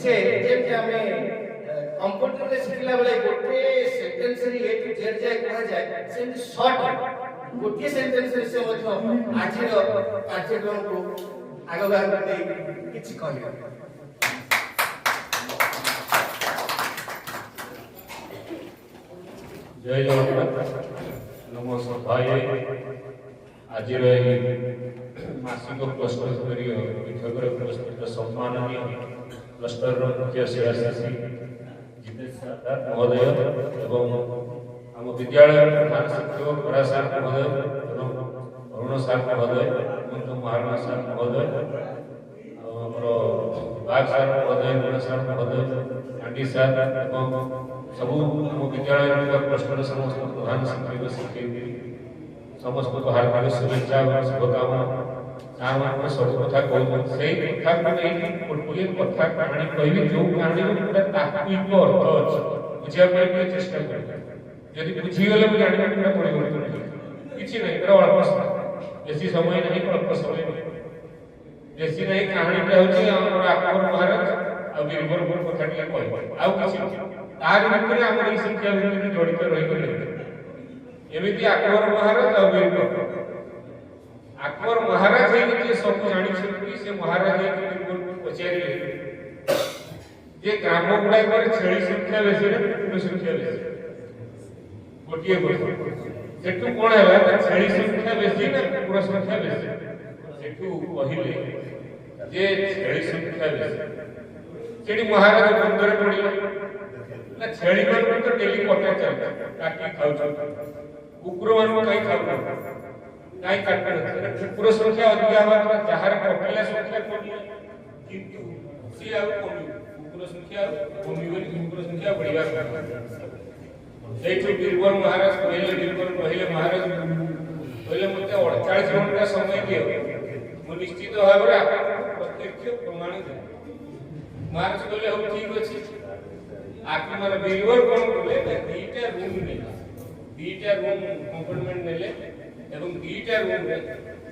से जेम हमें कंप्यूटर रे शिखला बेले गोटे सेंटेंस रे ए टू जेड जाय कहा जाय से शॉर्ट गोटे सेंटेंस रे से मध्य आजिर कार्यक्रम को आगो करते किछि कहलियो। जय जगन्नाथ नमस्कार भाई आज मासिक क्लस्टर स्तरीय पृथक पुरस्कृत सम्माननीय क्लस्टर मुख्य शिक्षाशी जितेश महोदय एवं आम विद्यालय प्रधान शिक्षक परा सार महोदय एवं अरुण सार महोदय हेमंत महाराणा सार महोदय आमर बाग सार महोदय मीना सार महोदय आंडी सार एवं सबू आम विद्यालय क्लस्टर समस्त प्रधान शिक्षक शिक्षक समस्त को हार्दिक शुभेच्छा और शुभकामना। सार मान सब कथा कहूँ से कथा नहीं गोटे कथा कहानी कहबी जो कहानी गोटे तात्विक अर्थ अच्छे बुझापी चेष्टा कर बुझीगले मुझे जाना पूरा परिवर्तन किसी नहीं अल्प समय बेसी समय नहीं अल्प समय बेसी नहीं कहानीटा हूँ अकबर महाराज और बीरबल कथा कह तार भितर आम शिक्षा भितर जड़ित रही एमती अकबर महाराज और बीरबल अकबर महाराज है सब जानी से महाराज पचारे जे ग्राम गुड़ाक छेली संख्या बेसी कुकुर संख्या बेसी गोटे सेठू कौन है छेली संख्या बेसी ना कुकुर संख्या बेसी सेठू कहले जे छेली संख्या बेसी सेठी महाराज बंदर पड़े ना छेली मान तो डेली कटा चलता काटी खाऊ कुकुर मान कहीं खाऊ कहीं काटना कुकुर संख्या अधिक हवा जहार कटिला संख्या कम किंतु सी आउ कम कुकुर संख्या कमी कुकुर संख्या बढ़िया सेठी बीरबल महाराज कहले महाराज कहले मते 48 घंटा समय दियो मो निश्चित भाव रे प्रत्यक्ष प्रमाण दे महाराज कहले हो ठीक अछि आके माने बीरबल कोन कहले दीटा रूम कंपार्टमेंट नेले एवं दीटा रूम रे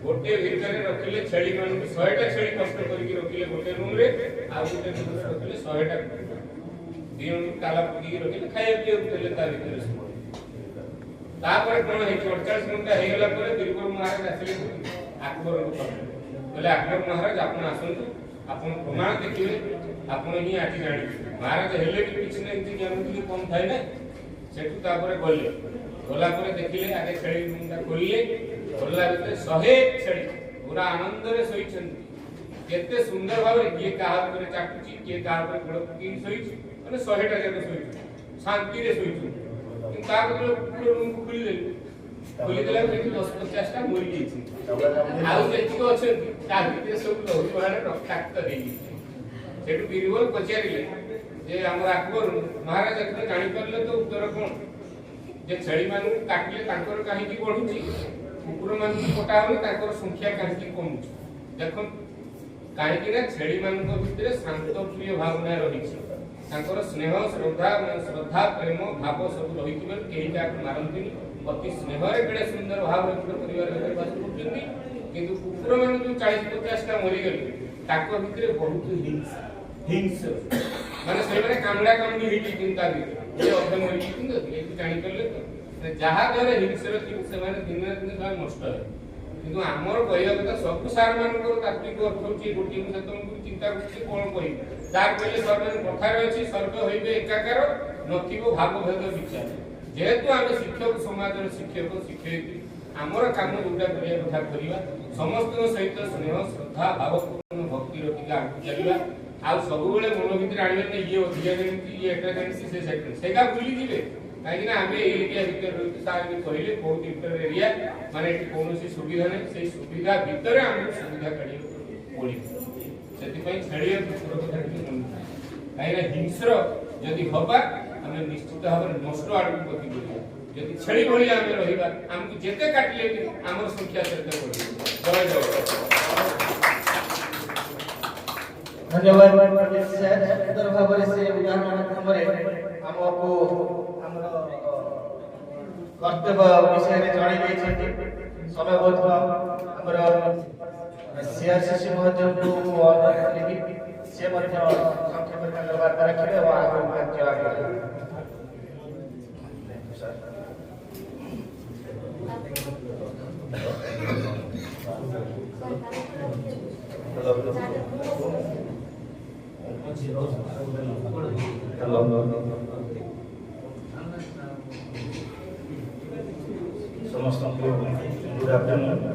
गोटे भितर रखिले छेली मान 100टा छेली कष्ट करके रखिले गोटे रूम रे आ गोटे रूम रे रखिले 100टा दिन ताला पकी रखिले खाए पिए उतले ता भितर तापर कोन है 48 घंटा हे गेला पर बीरबल महाराज आसिले अकबर को बोले अकबर महाराज आपण आसंतु आपण प्रमाण देखिले आपण ही आज जानि महाराज हेले कि किछ नै इति जानथि कम थाय ना सेठु तापर गले गला पर देखिले आगे छेली मुंडा खोलिले खोलला भितर 100 छेली पूरा आनंद रे सोई छन केते सुंदर भाव रे के काहा पर चाटुची के काहा पर गोड़ पकी सोई माने 100 टा जगह सोई शांति रे सोई कि ता पर पूरा रूम को खोली खोली देला कि 10-50 टा मरि गेछि आउ जेति को अछि ता भितर सब लोग माने रक्षाक्त हेई सेठु बीरबल पचारिले जे हमर अकबर महाराज एखने जानि परले तो उत्तर कोन जे छेली मान काटिले तांकर काहे की बढ़ुची कुकुर मान कोटा होले तांकर संख्या काहे की कमुची देखो काहे की ना छेली मान को भितरे शांत प्रिय भावना रहिछि तांकर स्नेह श्रद्धा प्रेम भाव सब रहिछि बेल केही का मारंती अति स्नेह रे बड़े सुंदर भाव रे परिवार रे बास करछन्ती किंतु कुकुर मान जो 40-50 टा मरि गेल ताको भितरे बहुत हिंस माने सेबरे कामड़ा कामड़ी हेति चिंता भी ये अधे मरि किंतु एति जानि करले जहा घरे हिंसर कि से माने दिन दिन सब नष्ट है किंतु हमर कहया कथा सब सार मान को तात्विक अर्थ होची गोटी में तुमको चिंता करछि कोन कहि जार कहले सर्व कथा रहछि सर्व होइबे एकाकार नथिबो भाव भेद विचार जेहेतु हम शिक्षक समाज रे शिक्षक शिक्षयित्री हमर काम जोटा करिया कथा करिवा समस्त सहित स्नेह श्रद्धा भावपूर्ण भक्ति रखिला चलिबा आ सब बेले मन भीतर आनिबे नै ये अधिया जेंति ये एटा जेंति से सेक्टर सेगा भूली जिवे काहे ना हमें एरिया भीतर रहते सार भी कहले बहुत इंटर एरिया माने एटी कोनोसी सुविधा नै से सुविधा भीतर हम सुविधा करियो पड़ी सेति पई छेलिया दुसरो कथा कि मन काहे ना हिंस्र यदि होबा हमें निश्चित भाव नष्ट आड़ गति करियो यदि छेली भली हमें रहिबा हमकु जेते काटले हमर संख्या सेते बढ़ी जय जय धन्यवाद सुंदर भाव से उदाहरण माध्यम हमको हमर कर्तव्य विषय में जणाई दैछथि समय बहुत हमर सीआरसीसी महोदय को अनुरोध करी ସେ ମଧ୍ୟ ସଂକ୍ଷେପରେ ତାଙ୍କର ବାର୍ତ୍ତା ରଖିବେ ଓ ଆଗକୁ କାର୍ଯ୍ୟ ଆଗେଇବେ। ସମସ୍ତଙ୍କୁ ଗୁଡ୍ ଆଫ୍ଟରନୁନ୍।